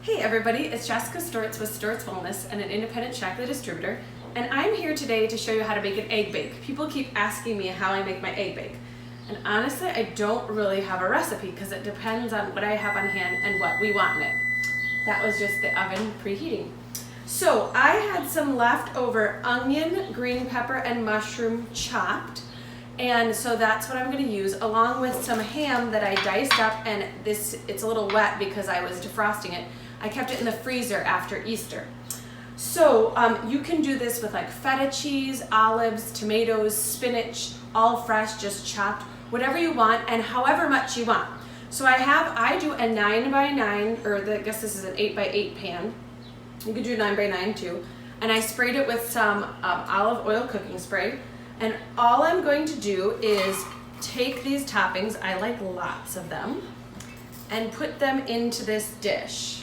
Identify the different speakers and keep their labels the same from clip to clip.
Speaker 1: Hey everybody, it's Jessica Stortz with Stortz Wellness and an independent Shaklee distributor, and I'm here today to show you how to make an egg bake. People keep asking me how I make my egg bake, and honestly I don't really have a recipe because it depends on what I have on hand and what we want in it. That was just the oven preheating. So I had some leftover onion, green pepper, and mushroom chopped. And so that's what I'm going to use, along with some ham that I diced up, and it's a little wet because I was defrosting it. I kept it in the freezer after Easter. So you can do this with like feta cheese, olives, tomatoes, spinach, all fresh, just chopped, whatever you want and however much you want. So I do a 9x9, or I guess this is an 8x8 pan. You could do 9x9 too. And I sprayed it with some olive oil cooking spray. And all I'm going to do is take these toppings, I like lots of them, and put them into this dish.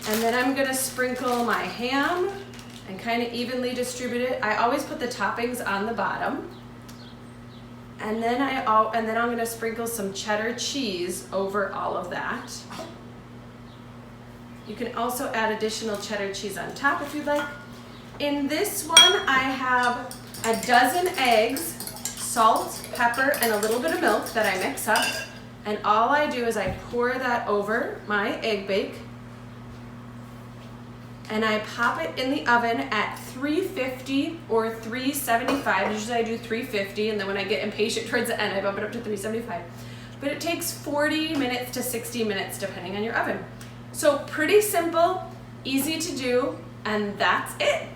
Speaker 1: And then I'm gonna sprinkle my ham and kind of evenly distribute it. I always put the toppings on the bottom. And then I'm gonna sprinkle some cheddar cheese over all of that. You can also add additional cheddar cheese on top if you'd like. In this one, I have a dozen eggs, salt, pepper, and a little bit of milk that I mix up. And all I do is I pour that over my egg bake, and I pop it in the oven at 350 or 375. Usually I do 350, and then when I get impatient towards the end, I bump it up to 375. But it takes 40 minutes to 60 minutes depending on your oven. So pretty simple, easy to do, and that's it.